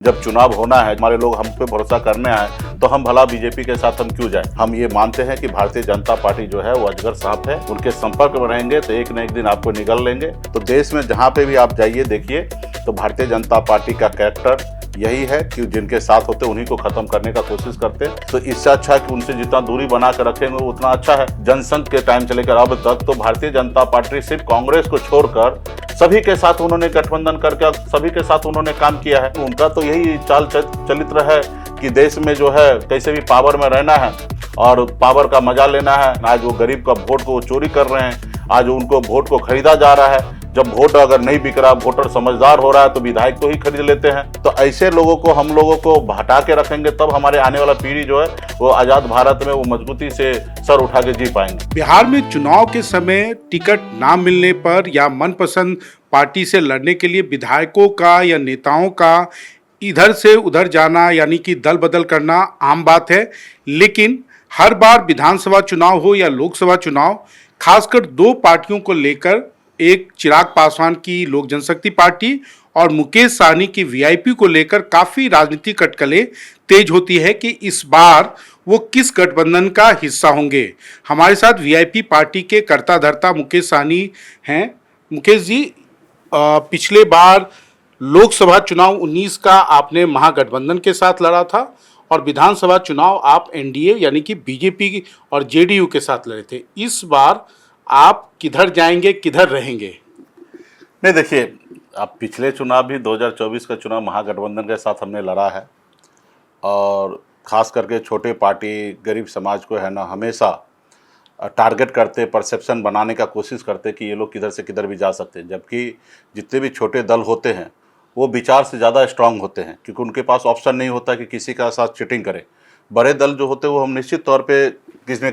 जब चुनाव होना है, हमारे लोग हम पे भरोसा करने आए, तो हम भला बीजेपी के साथ हम क्यों जाए। हम ये मानते हैं कि भारतीय जनता पार्टी जो है वो अजगर सांप है, उनके संपर्क में रहेंगे तो एक न एक दिन आपको निगल लेंगे। तो देश में जहाँ पे भी आप जाइए देखिए तो भारतीय जनता पार्टी का कैरेक्टर यही है कि जिनके साथ होते उन्हीं को खत्म करने का कोशिश करते हैं। तो इससे अच्छा है कि उनसे जितना दूरी बना कर रखेंगे उतना अच्छा है। जनसंघ के टाइम से लेकर अब तक तो भारतीय जनता पार्टी सिर्फ कांग्रेस को छोड़कर सभी के साथ उन्होंने गठबंधन करके सभी के साथ उन्होंने काम किया है। उनका तो यही चाल चलित्र है कि देश में जो है कैसे भी पावर में रहना है और पावर का मजा लेना है। आज वो गरीब का वोट को चोरी कर रहे हैं, आज उनको वोट को खरीदा जा रहा है। जब वोट अगर नहीं बिक रहा, वोटर समझदार हो रहा है तो विधायक को ही खरीद लेते हैं। तो ऐसे लोगों को हम लोगों को हटा के रखेंगे, तब हमारे आने वाला पीढ़ी जो है वो आजाद भारत में वो मजबूती से सर उठा के जी पाएंगे। बिहार में चुनाव के समय टिकट ना मिलने पर या मनपसंद पार्टी से लड़ने के लिए विधायकों का या नेताओं का इधर से उधर जाना यानी कि दल बदल करना आम बात है। लेकिन हर बार विधानसभा चुनाव हो या लोकसभा चुनाव, खासकर दो पार्टियों को लेकर, एक चिराग पासवान की लोक जनशक्ति पार्टी और मुकेश सहनी की वीआईपी को लेकर काफ़ी राजनीतिक अटकलें तेज होती है कि इस बार वो किस गठबंधन का हिस्सा होंगे। हमारे साथ वीआईपी पार्टी के कर्ता धर्ता मुकेश सहनी हैं। मुकेश जी, पिछले बार लोकसभा चुनाव 19 का आपने महागठबंधन के साथ लड़ा था और विधानसभा चुनाव आप एनडीए यानी कि बीजेपी और जेडीयू के साथ लड़े थे। इस बार आप किधर जाएंगे, किधर रहेंगे? नहीं, देखिए, अब पिछले चुनाव भी 2024 का चुनाव महागठबंधन के साथ हमने लड़ा है और ख़ास करके छोटे पार्टी गरीब समाज को है ना हमेशा टारगेट करते, परसेप्शन बनाने का कोशिश करते कि ये लोग किधर से किधर भी जा सकते हैं। जबकि जितने भी छोटे दल होते हैं वो विचार से ज़्यादा स्ट्रांग होते हैं, क्योंकि उनके पास ऑप्शन नहीं होता कि किसी का साथ चीटिंग करें। बड़े दल जो होते हैं वो हम निश्चित तौर पे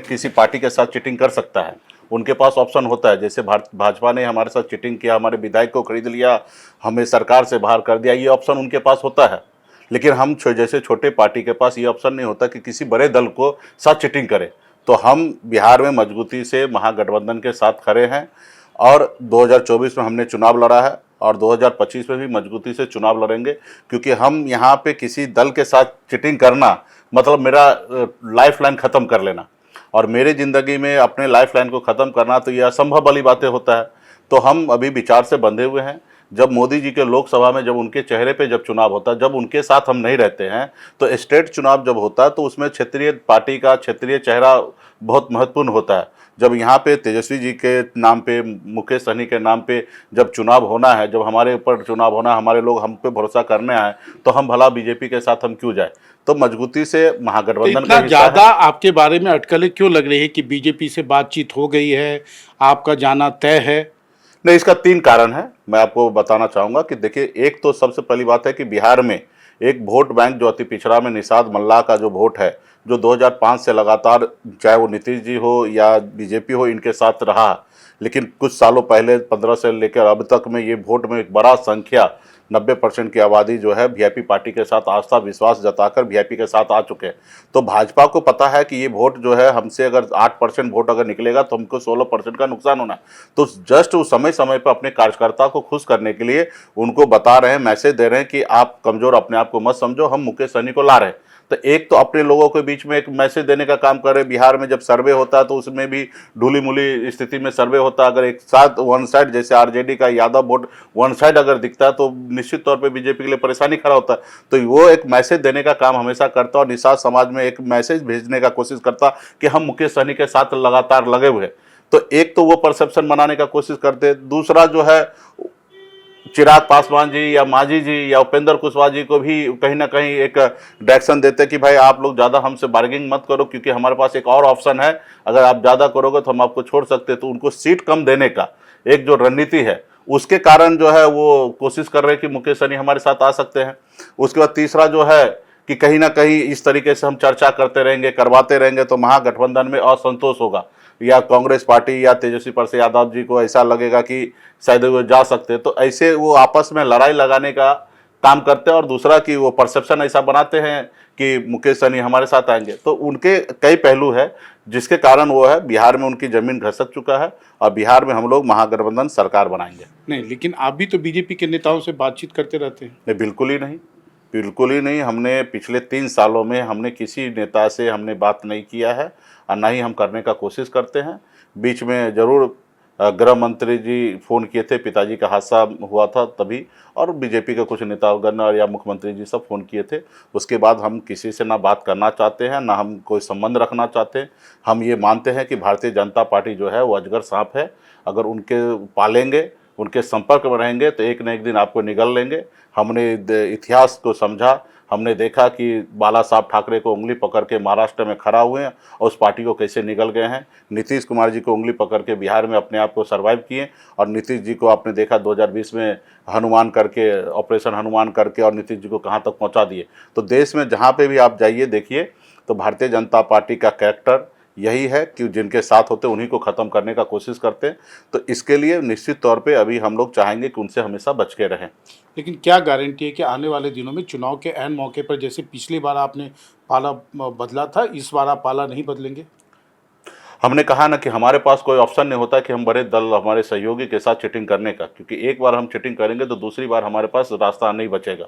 किसी पार्टी के साथ चीटिंग कर सकता है, उनके पास ऑप्शन होता है। जैसे भाजपा ने हमारे साथ चीटिंग किया, हमारे विधायक को खरीद लिया, हमें सरकार से बाहर कर दिया, ये ऑप्शन उनके पास होता है। लेकिन हम जैसे छोटे पार्टी के पास ये ऑप्शन नहीं होता कि किसी बड़े दल को साथ चीटिंग करे। तो हम बिहार में मजबूती से महागठबंधन के साथ खड़े हैं और 2024 में हमने चुनाव लड़ा है और 2025 में भी मजबूती से चुनाव लड़ेंगे, क्योंकि हम यहाँ पे किसी दल के साथ चीटिंग करना मतलब मेरा लाइफ लाइन ख़त्म कर लेना, और मेरी ज़िंदगी में अपने लाइफ लाइन को ख़त्म करना तो ये असंभव वाली बातें होता है। तो हम अभी विचार से बंधे हुए हैं। जब मोदी जी के लोकसभा में जब उनके चेहरे पे जब चुनाव होता है, जब उनके साथ हम नहीं रहते हैं, तो स्टेट चुनाव जब होता है तो उसमें क्षेत्रीय पार्टी का क्षेत्रीय चेहरा बहुत महत्वपूर्ण होता है। जब यहाँ पे तेजस्वी जी के नाम पे, मुकेश सहनी के नाम पे जब चुनाव होना है, जब हमारे ऊपर चुनाव होना है, हमारे लोग हम पे भरोसा करने आए, तो हम भला बीजेपी के साथ हम क्यों जाए। तो मजबूती से महागठबंधन इतना ज़्यादा आपके बारे में अटकलें क्यों लग रही है कि बीजेपी से बातचीत हो गई है, आपका जाना तय है? नहीं, इसका 3 कारण है। मैं आपको बताना चाहूँगा कि देखिए, एक तो सबसे पहली बात है कि बिहार में एक वोट बैंक जो अति पिछड़ा में निषाद मल्लाह का जो वोट है, जो 2005 से लगातार चाहे वो नीतीश जी हो या बीजेपी हो इनके साथ रहा, लेकिन कुछ सालों पहले 15 से लेकर अब तक में ये वोट में एक बड़ा संख्या 90% की आबादी जो है वीआईपी पार्टी के साथ आस्था विश्वास जताकर वीआईपी के साथ आ चुके हैं। तो भाजपा को पता है कि ये वोट जो है हमसे अगर 8% वोट अगर निकलेगा तो हमको 16% का नुकसान होना है। तो जस्ट उस समय समय पर अपने कार्यकर्ता को खुश करने के लिए उनको बता रहे हैं, मैसेज दे रहे हैं कि आप कमज़ोर अपने आप को मत समझो, हम मुकेश सहनी को ला रहे हैं। तो एक तो अपने लोगों के बीच में एक मैसेज देने का काम कर रहे हैं। बिहार में जब सर्वे होता है तो उसमें भी ढूली मूली स्थिति में सर्वे होता है। अगर एक साथ वन साइड जैसे आरजेडी का यादव वोट वन साइड अगर दिखता है तो निश्चित तौर पे बीजेपी के लिए परेशानी खड़ा होता है। तो वो एक मैसेज देने का काम हमेशा करता और निषाद समाज में एक मैसेज भेजने का कोशिश करता कि हम मुकेश सहनी के साथ लगातार लगे हुए हैं। तो एक तो वो परसेप्शन बनाने का कोशिश करते। दूसरा जो है, चिराग पासवान जी या मांझी जी या उपेंद्र कुशवाहा जी को भी कहीं ना कहीं एक डायरेक्शन देते कि भाई आप लोग ज़्यादा हमसे बार्गेनिंग मत करो, क्योंकि हमारे पास एक और ऑप्शन है, अगर आप ज़्यादा करोगे तो हम आपको छोड़ सकते हैं। तो उनको सीट कम देने का एक जो रणनीति है उसके कारण जो है वो कोशिश कर रहे हैं कि मुकेश सहनी हमारे साथ आ सकते हैं। उसके बाद तीसरा जो है कि कहीं ना कहीं इस तरीके से हम चर्चा करते रहेंगे, करवाते रहेंगे तो महागठबंधन में असंतोष होगा, या कांग्रेस पार्टी या तेजस्वी प्रसाद यादव जी को ऐसा लगेगा कि शायद वो जा सकते हैं। तो ऐसे वो आपस में लड़ाई लगाने का काम करते हैं। और दूसरा कि वो परसेप्शन ऐसा बनाते हैं कि मुकेश सहनी हमारे साथ आएंगे। तो उनके कई पहलू है जिसके कारण वो है बिहार में उनकी जमीन घसक चुका है और बिहार में हम लोग महागठबंधन सरकार बनाएंगे। नहीं, लेकिन आप भी तो बीजेपी के नेताओं से बातचीत करते रहते हैं। नहीं, बिल्कुल ही नहीं। बिल्कुल ही नहीं। हमने पिछले 3 सालों में हमने किसी नेता से हमने बात नहीं किया है और ना ही हम करने का कोशिश करते हैं। बीच में ज़रूर गृह मंत्री जी फ़ोन किए थे, पिताजी का हादसा हुआ था तभी, और बीजेपी के कुछ नेतागण और या मुख्यमंत्री जी सब फ़ोन किए थे। उसके बाद हम किसी से ना बात करना चाहते हैं, ना हम कोई संबंध रखना चाहते हैं। हम ये मानते हैं कि भारतीय जनता पार्टी जो है वो अजगर सांप है। अगर उनके पालेंगे, उनके संपर्क में रहेंगे तो एक न एक दिन आपको निगल लेंगे। हमने इतिहास को समझा, हमने देखा कि बाला साहब ठाकरे को उंगली पकड़ के महाराष्ट्र में खड़ा हुए हैं और उस पार्टी को कैसे निगल गए हैं। नीतीश कुमार जी को उंगली पकड़ के बिहार में अपने आप को सर्वाइव किए, और नीतीश जी को आपने देखा 2020 में हनुमान करके, ऑपरेशन हनुमान करके, और नीतीश जी को कहाँ तक पहुँचा दिए। तो देश में जहाँ पे भी आप जाइए देखिए, तो भारतीय जनता पार्टी का कैरेक्टर यही है कि जिनके साथ होते उन्हीं को ख़त्म करने का कोशिश करते हैं। तो इसके लिए निश्चित तौर पे अभी हम लोग चाहेंगे कि उनसे हमेशा बच के रहें। लेकिन क्या गारंटी है कि आने वाले दिनों में चुनाव के ऐन मौके पर, जैसे पिछली बार आपने पाला बदला था, इस बार आप पाला नहीं बदलेंगे? हमने कहा ना कि हमारे पास कोई ऑप्शन नहीं होता कि हम बड़े दल हमारे सहयोगी के साथ चीटिंग करने का, क्योंकि एक बार हम चीटिंग करेंगे तो दूसरी बार हमारे पास रास्ता नहीं बचेगा,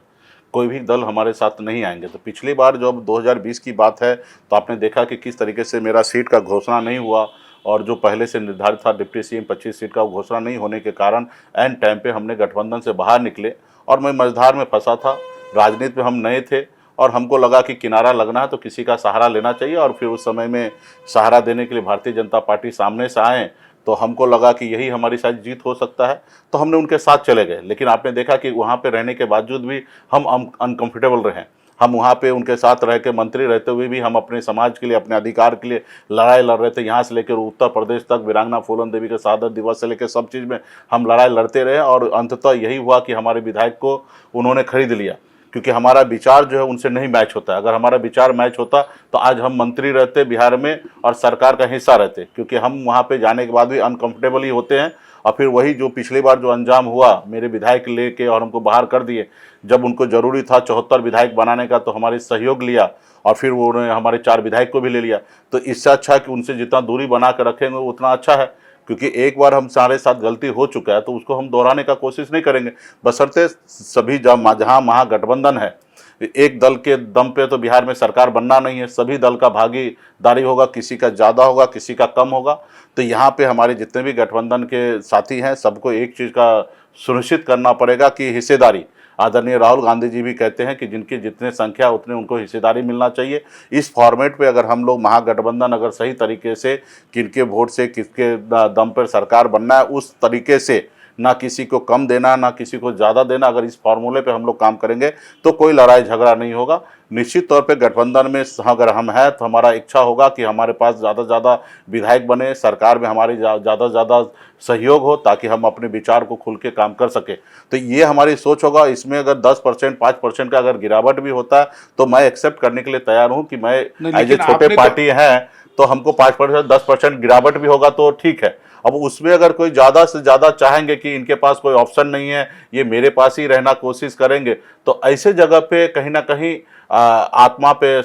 कोई भी दल हमारे साथ नहीं आएंगे। तो पिछली बार जब 2020 की बात है तो आपने देखा कि किस तरीके से मेरा सीट का घोषणा नहीं हुआ, और जो पहले से निर्धारित था डिप्टी सीएम 25 सीट का, वो घोषणा नहीं होने के कारण एन टाइम पे हमने गठबंधन से बाहर निकले और मैं मझधार में फंसा था। राजनीति में हम नए थे और हमको लगा कि किनारा लगना है तो किसी का सहारा लेना चाहिए, और फिर उस समय में सहारा देने के लिए भारतीय जनता पार्टी सामने से आए, तो हमको लगा कि यही हमारी शायद जीत हो सकता है, तो हमने उनके साथ चले गए। लेकिन आपने देखा कि वहाँ पे रहने के बावजूद भी हम अनकंफर्टेबल रहे। हम वहाँ पे उनके साथ रह के, मंत्री रहते हुए भी हम अपने समाज के लिए, अपने अधिकार के लिए लड़ाई लड़ रहे थे। यहाँ से लेकर उत्तर प्रदेश तक वीरांगना फूलन देवी के शहादत दिवस से लेकर सब चीज़ में हम लड़ाई लड़ते रहे, और अंततः यही हुआ कि हमारे विधायक को उन्होंने खरीद लिया, क्योंकि हमारा विचार जो है उनसे नहीं मैच होता है। अगर हमारा विचार मैच होता तो आज हम मंत्री रहते बिहार में और सरकार का हिस्सा रहते, क्योंकि हम वहाँ पे जाने के बाद भी अनकंफर्टेबल ही होते हैं। और फिर वही जो पिछली बार जो अंजाम हुआ, मेरे विधायक लेके और हमको बाहर कर दिए, जब उनको ज़रूरी था 74 विधायक बनाने का तो हमारे सहयोग लिया, और फिर वो उन्होंने हमारे 4 विधायक को भी ले लिया। तो इससे अच्छा कि उनसे जितना दूरी बना कर रखेंगे उतना अच्छा है, क्योंकि एक बार हमारे साथ गलती हो चुका है तो उसको हम दोहराने का कोशिश नहीं करेंगे। बशर्ते सभी जहाँ महागठबंधन है, एक दल के दम पे तो बिहार में सरकार बनना नहीं है, सभी दल का भागीदारी होगा, किसी का ज़्यादा होगा, किसी का कम होगा। तो यहाँ पे हमारे जितने भी गठबंधन के साथी हैं, सबको एक चीज़ का सुनिश्चित करना पड़ेगा कि हिस्सेदारी, आदरणीय राहुल गांधी जी भी कहते हैं कि जिनकी जितने संख्या उतने उनको हिस्सेदारी मिलना चाहिए। इस फॉर्मेट पे अगर हम लोग महागठबंधन अगर सही तरीके से किनके वोट से किसके दम पर सरकार बनना है, उस तरीके से ना किसी को कम देना ना किसी को ज़्यादा देना, अगर इस फार्मूले पे हम लोग काम करेंगे तो कोई लड़ाई झगड़ा नहीं होगा। निश्चित तौर पे गठबंधन में अगर हम हैं तो हमारा इच्छा होगा कि हमारे पास ज़्यादा से ज़्यादा विधायक बने, सरकार में हमारी ज़्यादा से ज़्यादा सहयोग हो, ताकि हम अपने विचार को खुल के काम कर सके। तो ये हमारी सोच होगा। इसमें अगर 10% 5% का अगर गिरावट भी होता है तो मैं एक्सेप्ट करने के लिए तैयार हूँ कि मैं एज ए छोटे पार्टी हैं तो हमको 5% 10% गिरावट भी होगा तो ठीक है। अब उसमें अगर कोई ज़्यादा से ज़्यादा चाहेंगे कि इनके पास कोई ऑप्शन नहीं है, ये मेरे पास ही रहना कोशिश करेंगे, तो ऐसे जगह पे कहीं ना कहीं आत्मा पे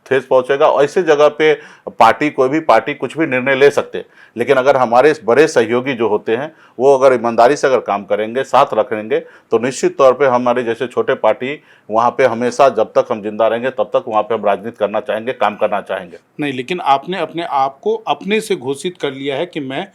ठेस पहुंचेगा। ऐसे जगह पे पार्टी, कोई भी पार्टी कुछ भी निर्णय ले सकते, लेकिन अगर हमारे बड़े सहयोगी जो होते हैं वो अगर ईमानदारी से अगर काम करेंगे, साथ रखेंगे, तो निश्चित तौर पे हमारे जैसे छोटे पार्टी वहाँ पे हमेशा, जब तक हम जिंदा रहेंगे तब तक वहाँ पे हम राजनीति करना चाहेंगे, काम करना चाहेंगे। नहीं, लेकिन आपने अपने आप को अपने से घोषित कर लिया है कि मैं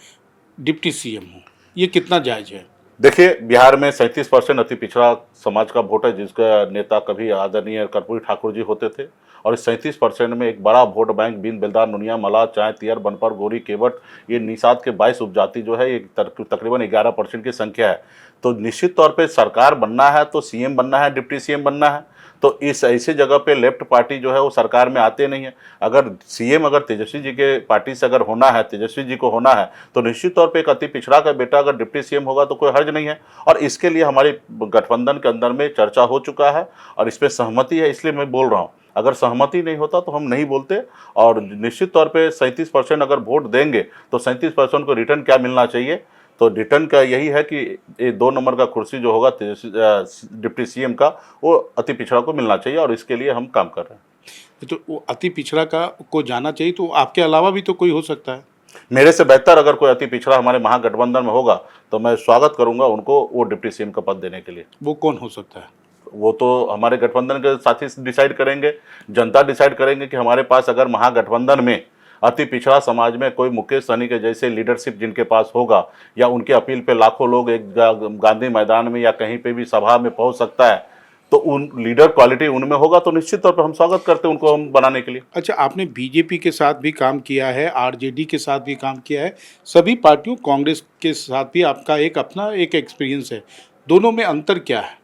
डिप्टी सीएम हूँ, ये कितना जायज़ है? देखिए, बिहार में 37% अति पिछड़ा समाज का वोट है, जिसका नेता कभी आदरणीय कर्पूरी ठाकुर जी होते थे, और इस 37% में एक बड़ा वोट बैंक बीन बेलदार नुनिया मलाह चाय तियर बनपर गोरी केवट, ये निषाद के 22 उपजाति जो है, ये तकरीबन 11% की संख्या है। तो निश्चित तौर पे सरकार बनना है तो सीएम बनना है, डिप्टी सीएम बनना है। तो इस ऐसे जगह पे लेफ्ट पार्टी जो है वो सरकार में आते नहीं है। अगर सीएम अगर तेजस्वी जी के पार्टी से अगर होना है, तेजस्वी जी को होना है, तो निश्चित तौर पे एक अति पिछड़ा का बेटा अगर डिप्टी सीएम होगा तो कोई हर्ज नहीं है। और इसके लिए हमारी गठबंधन के अंदर में चर्चा हो चुका है और इस पर सहमति है, इसलिए मैं बोल रहा हूँ। अगर सहमति नहीं होता तो हम नहीं बोलते। और निश्चित तौर पे 37% अगर वोट देंगे तो 37% को रिटर्न क्या मिलना चाहिए, तो रिटर्न का यही है कि ये 2 नंबर का कुर्सी जो होगा डिप्टी सीएम का, वो अति पिछड़ा को मिलना चाहिए, और इसके लिए हम काम कर रहे हैं। तो वो अति पिछड़ा का को जाना चाहिए, तो आपके अलावा भी तो कोई हो सकता है। मेरे से बेहतर अगर कोई अति पिछड़ा हमारे महागठबंधन में होगा तो मैं स्वागत करूंगा उनको वो डिप्टी सीएम का पद देने के लिए। वो कौन हो सकता है? वो तो हमारे गठबंधन के साथी डिसाइड करेंगे, जनता डिसाइड करेंगे कि हमारे पास अगर महागठबंधन में अति पिछड़ा समाज में कोई मुकेश सहनी के जैसे लीडरशिप जिनके पास होगा, या उनके अपील पे लाखों लोग एक गांधी मैदान में या कहीं पे भी सभा में पहुंच सकता है, तो उन लीडर क्वालिटी उनमें होगा तो निश्चित तौर पर हम स्वागत करते हैं उनको हम बनाने के लिए। अच्छा, आपने बीजेपी के साथ भी काम किया है, आरजेडी के साथ भी काम किया है, सभी पार्टियों, कांग्रेस के साथ भी आपका एक अपना एक एक्सपीरियंस है, दोनों में अंतर क्या है?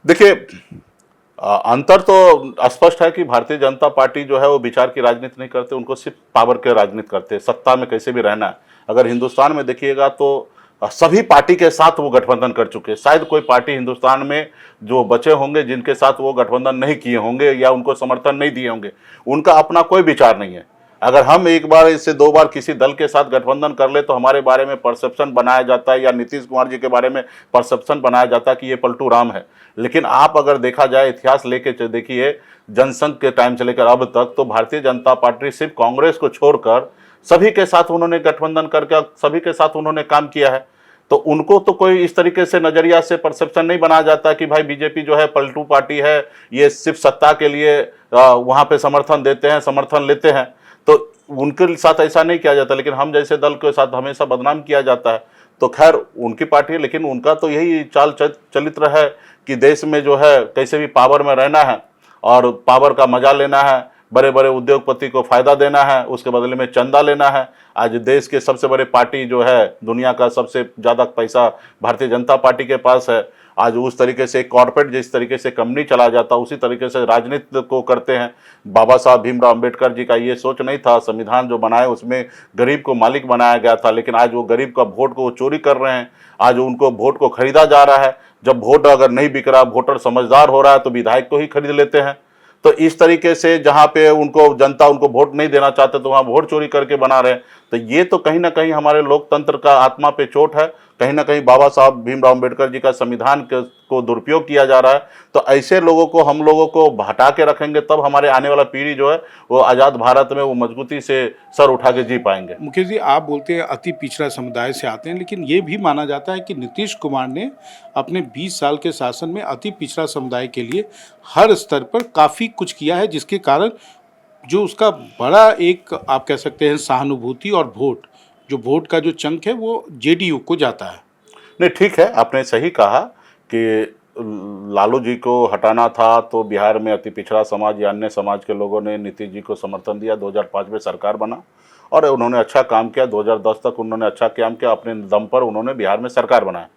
देखिए, अंतर तो स्पष्ट है कि भारतीय जनता पार्टी जो है वो विचार की राजनीति नहीं करते, उनको सिर्फ पावर के राजनीति करते हैं, सत्ता में कैसे भी रहना है। अगर हिंदुस्तान में देखिएगा तो सभी पार्टी के साथ वो गठबंधन कर चुके हैं। शायद कोई पार्टी हिंदुस्तान में जो बचे होंगे जिनके साथ वो गठबंधन नहीं किए होंगे या उनको समर्थन नहीं दिए होंगे, उनका अपना कोई विचार नहीं है। अगर हम एक बार इससे 2 बार किसी दल के साथ गठबंधन कर ले तो हमारे बारे में परसेप्शन बनाया जाता है, या नीतीश कुमार जी के बारे में परसेप्शन बनाया जाता है कि ये पलटू राम है। लेकिन आप अगर देखा जाए इतिहास लेके देखिए, जनसंघ के टाइम से लेकर अब तक, तो भारतीय जनता पार्टी सिर्फ कांग्रेस को छोड़कर सभी के साथ उन्होंने गठबंधन करके सभी के साथ उन्होंने काम किया है। तो उनको तो कोई इस तरीके से नजरिया से परसेप्शन नहीं बनाया जाता कि भाई बीजेपी जो है पलटू पार्टी है, ये सिर्फ सत्ता के लिए वहां पे समर्थन देते हैं, समर्थन लेते हैं। तो उनके साथ ऐसा नहीं किया जाता, लेकिन हम जैसे दल के साथ हमेशा बदनाम किया जाता है। तो खैर उनकी पार्टी है, लेकिन उनका तो यही चाल चलित्र है कि देश में जो है कैसे भी पावर में रहना है और पावर का मजा लेना है, बड़े बड़े उद्योगपति को फायदा देना है, उसके बदले में चंदा लेना है। आज देश के सबसे बड़े पार्टी जो है, दुनिया का सबसे ज़्यादा पैसा भारतीय जनता पार्टी के पास है। आज उस तरीके से कॉर्पोरेट जिस तरीके से कंपनी चला जाता, उसी तरीके से राजनीति को करते हैं। बाबा साहब भीमराव अंबेडकर जी का ये सोच नहीं था, संविधान जो बनाए उसमें गरीब को मालिक बनाया गया था, लेकिन आज वो गरीब का वोट को चोरी कर रहे हैं। आज उनको वोट को खरीदा जा रहा है। जब वोट अगर नहीं बिक रहा, वोटर समझदार हो रहा है, तो विधायक को ही खरीद लेते हैं। तो इस तरीके से जहाँ पे उनको जनता उनको वोट नहीं देना चाहते, तो वहाँ वोट चोरी करके बना रहे हैं। तो ये तो कहीं ना कहीं हमारे लोकतंत्र का आत्मा पे चोट है। कहीं ना कहीं बाबा साहब भीमराव अंबेडकर जी का संविधान को दुरुपयोग किया जा रहा है। तो ऐसे लोगों को हम लोगों को हटा के रखेंगे, तब हमारे आने वाला पीढ़ी जो है वो आज़ाद भारत में वो मजबूती से सर उठा के जी पाएंगे। मुकेश जी, आप बोलते हैं अति पिछड़ा समुदाय से आते हैं, लेकिन ये भी माना जाता है कि नीतीश कुमार ने अपने 20 साल के शासन में अति पिछड़ा समुदाय के लिए हर स्तर पर काफ़ी कुछ किया है, जिसके कारण जो उसका बड़ा एक आप कह सकते हैं सहानुभूति और वोट, जो वोट का जो चंक है वो जेडीयू को जाता है। नहीं, ठीक है, आपने सही कहा कि लालू जी को हटाना था, तो बिहार में अति पिछड़ा समाज या अन्य समाज के लोगों ने नीतीश जी को समर्थन दिया। 2005 में सरकार बना और उन्होंने अच्छा काम किया। 2010 तक उन्होंने अच्छा काम किया, अपने दम पर उन्होंने बिहार में सरकार बनाया।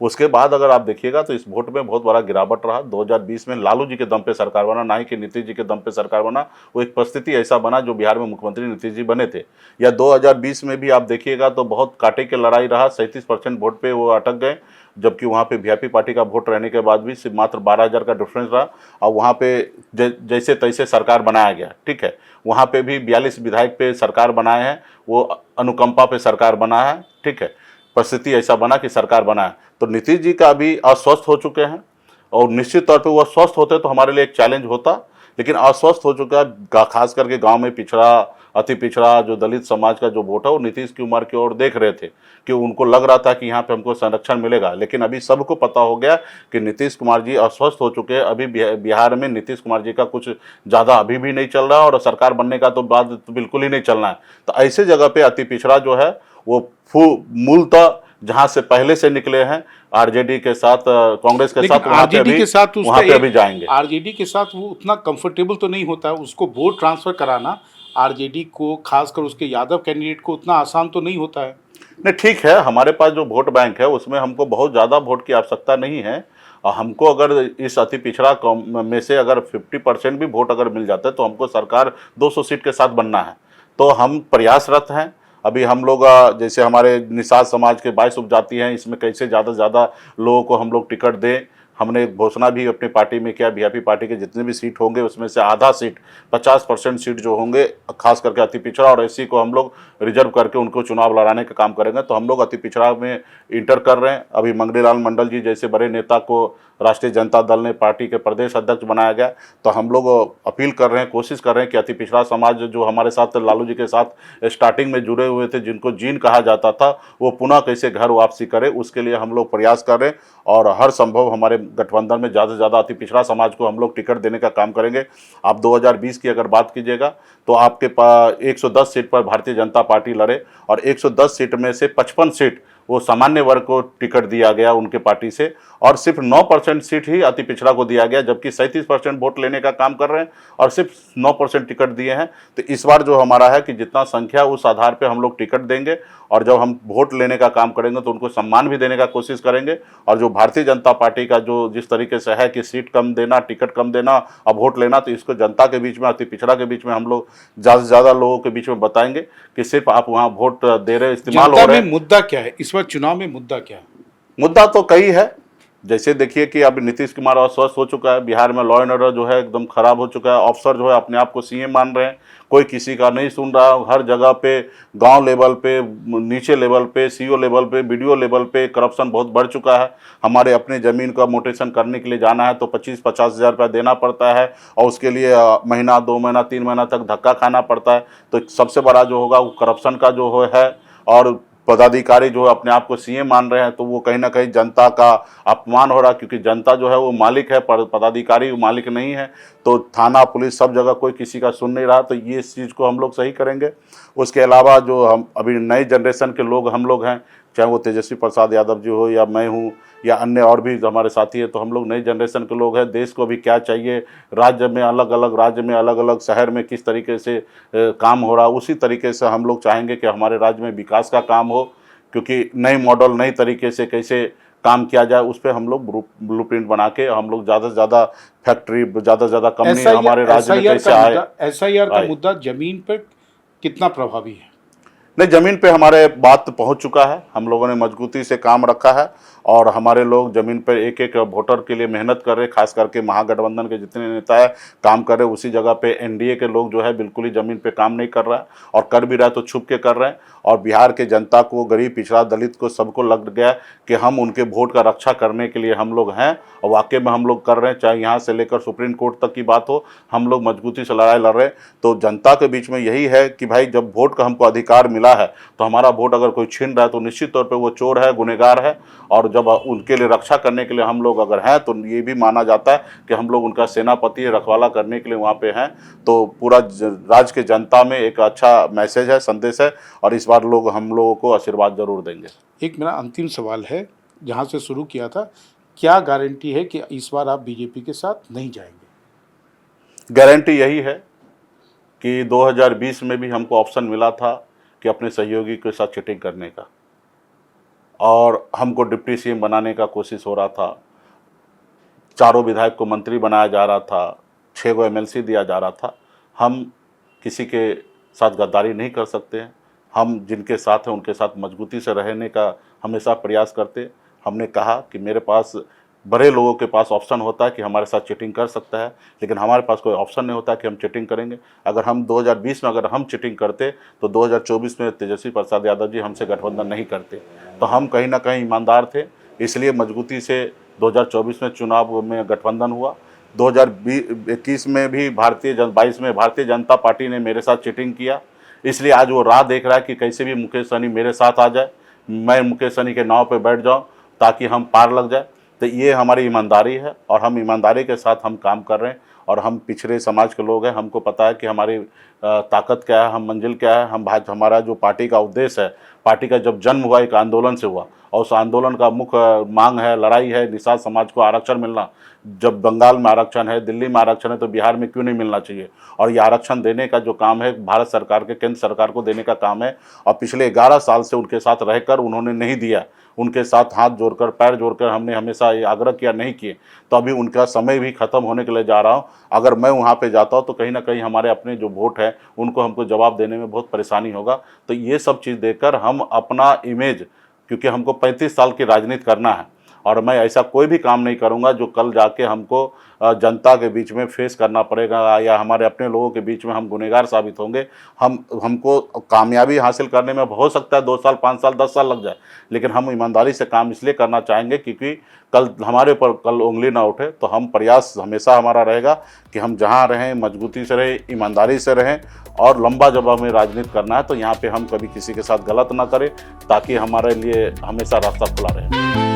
उसके बाद अगर आप देखिएगा तो इस वोट में बहुत बड़ा गिरावट रहा। 2020 में लालू जी के दम पे सरकार बना, ना ही कि नीतीश जी के दम पे सरकार बना। वो एक परिस्थिति ऐसा बना जो बिहार में मुख्यमंत्री नीतीश जी बने थे। या 2020 में भी आप देखिएगा तो बहुत कांटे की लड़ाई रहा, 37% वोट पे वो अटक गए, जबकि वहाँ पे वीआईपी पार्टी का वोट रहने के बाद भी सिर्फ मात्र 12,000 का डिफरेंस रहा। और वहाँ पे जैसे तैसे सरकार बनाया गया, ठीक है। वहाँ पे भी 42 विधायक पे सरकार बनाए हैं, वो अनुकंपा पे सरकार बना है, ठीक है। परिस्थिति ऐसा बना कि सरकार बना है। तो नीतीश जी का अभी अस्वस्थ हो चुके हैं, और निश्चित तौर पे वो स्वस्थ होते तो हमारे लिए एक चैलेंज होता, लेकिन अस्वस्थ हो चुका है। खास करके गांव में पिछड़ा, अति पिछड़ा जो दलित समाज का जो वोट है वो नीतीश कुमार की ओर देख रहे थे कि उनको लग रहा था कि यहाँ पे हमको संरक्षण मिलेगा। लेकिन अभी सबको पता हो गया कि नीतीश कुमार जी अस्वस्थ हो चुके हैं। अभी बिहार में नीतीश कुमार जी का कुछ ज़्यादा अभी भी नहीं चल रहा, और सरकार बनने का तो बाद तो बिल्कुल ही नहीं चलना है। तो ऐसे जगह पे अति पिछड़ा जो है वो मूलतः जहां से पहले से निकले हैं, आरजेडी के साथ, कांग्रेस के साथ, आरजेडी के साथ वहां पे अभी जाएंगे। आरजेडी के साथ वो उतना कंफर्टेबल तो नहीं होता है, उसको वोट ट्रांसफर कराना आरजेडी को, खासकर उसके यादव कैंडिडेट को, उतना आसान तो नहीं होता है। नहीं, ठीक है, हमारे पास जो वोट बैंक है उसमें हमको बहुत ज़्यादा वोट की आवश्यकता नहीं है। और हमको अगर इस अति पिछड़ा में से अगर 50% भी वोट अगर मिल जाता है तो हमको सरकार 200 सीट के साथ बनना है। तो हम प्रयासरत हैं। अभी हम लोग जैसे हमारे निषाद समाज के 22 उपजाति हैं, इसमें कैसे ज़्यादा से ज़्यादा लोगों को हम लोग टिकट दें। हमने घोषणा भी अपनी पार्टी में किया, वीआईपी पार्टी के जितने भी सीट होंगे उसमें से आधा सीट, 50% सीट जो होंगे खास करके अति पिछड़ा और एससी को हम लोग रिजर्व करके उनको चुनाव लड़ाने का काम करेंगे। तो हम लोग अति पिछड़ा में इंटर कर रहे हैं। अभी मंगनीलाल मंडल जी जैसे बड़े नेता को राष्ट्रीय जनता दल ने पार्टी के प्रदेश अध्यक्ष बनाया गया। तो हम लोग अपील कर रहे हैं, कोशिश कर रहे हैं कि अति पिछड़ा समाज जो हमारे साथ लालू जी के साथ स्टार्टिंग में जुड़े हुए थे, जिनको जीन कहा जाता था, वो पुनः कैसे घर वापसी करे, उसके लिए हम लोग प्रयास कर रहे हैं। और हर संभव हमारे गठबंधन में ज़्यादा से ज़्यादा अति पिछड़ा समाज को हम लोग टिकट देने का काम करेंगे। आप 2020 की अगर बात कीजिएगा तो आपके पास 110 सीट पर भारतीय जनता पार्टी लड़े और 110 सीट में से 55 सीट वो सामान्य वर्ग को टिकट दिया गया उनके पार्टी से, और सिर्फ 9% सीट ही अति पिछड़ा को दिया गया, जबकि 37% वोट लेने का काम कर रहे हैं और सिर्फ 9% टिकट दिए हैं। तो इस बार जो हमारा है कि जितना संख्या उस आधार पे हम लोग टिकट देंगे और जब हम वोट लेने का काम करेंगे तो उनको सम्मान भी देने का कोशिश करेंगे। और जो भारतीय जनता पार्टी का जो जिस तरीके से है कि सीट कम देना, टिकट कम देना और वोट लेना, तो इसको जनता के बीच में, अति पिछड़ा के बीच में हम लोग ज़्यादा से ज़्यादा लोगों के बीच में बताएंगे कि सिर्फ आप वहाँ वोट दे रहे, इस्तेमाल हो रहे हैं। मुद्दा क्या है इस बार चुनाव में? मुद्दा क्या है? मुद्दा तो कई है। जैसे देखिए कि अब नीतीश कुमार अस्वस्थ हो चुका है, बिहार में लॉ एंड ऑर्डर जो है एकदम खराब हो चुका है, अफसर जो है अपने आप को सीएम मान रहे हैं, कोई किसी का नहीं सुन रहा। हर जगह पे, गांव लेवल पे, नीचे लेवल पे, सीओ लेवल पे, बीडीओ लेवल पे करप्शन बहुत बढ़ चुका है। हमारे अपने ज़मीन का मोटेशन करने के लिए जाना है तो 25-50 हज़ार रुपया देना पड़ता है और उसके लिए महीना, 2 महीना, 3 महीना तक धक्का खाना पड़ता है। तो सबसे बड़ा जो होगा वो करप्शन का जो है। और पदाधिकारी जो अपने आप को सीएम मान रहे हैं तो वो कहीं ना कहीं जनता का अपमान हो रहा है, क्योंकि जनता जो है वो मालिक है, पदाधिकारी मालिक नहीं है। तो थाना, पुलिस, सब जगह कोई किसी का सुन नहीं रहा। तो ये इस चीज़ को हम लोग सही करेंगे। उसके अलावा जो हम अभी नई जनरेशन के लोग हम लोग हैं, चाहे वो तेजस्वी प्रसाद यादव जी हो या मैं हूँ या अन्य और भी हमारे साथी हैं, तो हम लोग नई जनरेशन के लोग हैं। देश को भी क्या चाहिए, राज्य में अलग अलग शहर में किस तरीके से काम हो रहा, उसी तरीके से हम लोग चाहेंगे कि हमारे राज्य में विकास का काम हो, क्योंकि नई मॉडल, नई तरीके से कैसे काम किया जाए उस पर हम लोग ब्लूप्रिंट बना के हम लोग ज़्यादा से ज़्यादा फैक्ट्री, ज़्यादा से ज़्यादा कंपनी हमारे राज्य में कैसे आए। SIR का मुद्दा जमीन पर कितना प्रभावी है? नहीं, ज़मीन पे हमारे बात पहुंच चुका है। हम लोगों ने मजबूती से काम रखा है और हमारे लोग ज़मीन पर एक एक वोटर के लिए मेहनत कर रहे हैं। खास करके महागठबंधन के जितने नेता है काम कर रहे हैं। उसी जगह पे एनडीए के लोग जो है बिल्कुल ही ज़मीन पे काम नहीं कर रहा है, और कर भी रहा है तो छुप के कर रहे हैं। और बिहार के जनता को, गरीब, पिछड़ा, दलित को, सबको लग गया कि हम उनके वोट का रक्षा करने के लिए हम लोग हैं, और वाकई में हम लोग कर रहे हैं। चाहे यहाँ से लेकर सुप्रीम कोर्ट तक की बात हो, हम लोग मजबूती से लड़ाई लड़ रहे हैं। तो जनता के बीच में यही है कि भाई जब वोट का हमको अधिकार मिला है तो हमारा वोट अगर कोई छीन रहा है तो निश्चित तौर पे वो चोर है, गुनहगार है। और जब उनके लिए रक्षा करने के लिए हम लोग अगर हैं तो ये भी माना जाता है कि हम लोग उनका सेनापति, रखवाला करने के लिए वहाँ पे हैं। तो पूरा राज्य के जनता में एक अच्छा मैसेज है, संदेश है, और इस बार लोग हम लोगों को आशीर्वाद जरूर देंगे। एक मेरा अंतिम सवाल है, जहाँ से शुरू किया था, क्या गारंटी है कि इस बार आप बीजेपी के साथ नहीं जाएंगे? गारंटी यही है कि 2020 में भी हमको ऑप्शन मिला था कि अपने सहयोगी के साथ चीटिंग करने का, और हमको डिप्टी सीएम बनाने का कोशिश हो रहा था। 4 विधायक को मंत्री बनाया जा रहा था, 6 को MLC दिया जा रहा था। हम किसी के साथ गद्दारी नहीं कर सकते हैं। हम जिनके साथ हैं उनके साथ मजबूती से रहने का हमेशा प्रयास करते। हमने कहा कि मेरे पास, बड़े लोगों के पास ऑप्शन होता है कि हमारे साथ चीटिंग कर सकता है, लेकिन हमारे पास कोई ऑप्शन नहीं होता कि हम चीटिंग करेंगे। अगर हम 2020 में अगर हम चीटिंग करते तो 2024 में तेजस्वी प्रसाद यादव जी हमसे गठबंधन नहीं करते। तो हम कहीं ना कहीं ईमानदार थे, इसलिए मजबूती से 2024 में चुनाव में गठबंधन हुआ। 2021 में भी 22 में भारतीय जनता पार्टी ने मेरे साथ चीटिंग किया, इसलिए आज वो राह देख रहा है कि कैसे भी मुकेश सहनी मेरे साथ आ जाए, मैं मुकेश सहनी के नाव पे बैठ जाऊं ताकि हम पार लग जाए। तो ये हमारी ईमानदारी है और हम ईमानदारी के साथ हम काम कर रहे हैं। और हम पिछड़े समाज के लोग हैं, हमको पता है कि हमारी ताकत क्या है, हम मंजिल क्या है। हमारा जो पार्टी का उद्देश्य है, पार्टी का जब जन्म हुआ एक आंदोलन से हुआ, और उस आंदोलन का मुख्य मांग है, लड़ाई है निषाद समाज को आरक्षण मिलना। जब बंगाल में आरक्षण है, दिल्ली में आरक्षण है, तो बिहार में क्यों नहीं मिलना चाहिए? और ये आरक्षण देने का जो काम है भारत सरकार के, केंद्र सरकार को देने का काम है। और पिछले 11 साल से उनके साथ रहकर उन्होंने नहीं दिया, उनके साथ हाथ जोड़कर, पैर जोड़कर हमने हमेशा ये आग्रह किया, नहीं किए। तो अभी उनका समय भी ख़त्म होने के लिए जा रहा हूँ। अगर मैं वहाँ पे जाता हूँ तो कहीं ना कहीं हमारे अपने जो वोट है उनको हमको जवाब देने में बहुत परेशानी होगा। तो ये सब चीज़ देखकर हम अपना इमेज, क्योंकि हमको 35 साल की राजनीति करना है, और मैं ऐसा कोई भी काम नहीं करूंगा जो कल जाके हमको जनता के बीच में फेस करना पड़ेगा या हमारे अपने लोगों के बीच में हम गुनहगार साबित होंगे। हमको कामयाबी हासिल करने में हो सकता है 2 साल, 5 साल, 10 साल लग जाए, लेकिन हम ईमानदारी से काम इसलिए करना चाहेंगे क्योंकि कल हमारे ऊपर कल उंगली ना उठे। तो हम प्रयास हमेशा हमारा रहेगा कि हम जहाँ रहें मजबूती से रहें, ईमानदारी से रहें, और लंबा जब हमें राजनीति करना है तो यहाँ पे हम कभी किसी के साथ गलत ना करें, ताकि हमारे लिए हमेशा रास्ता खुला रहे।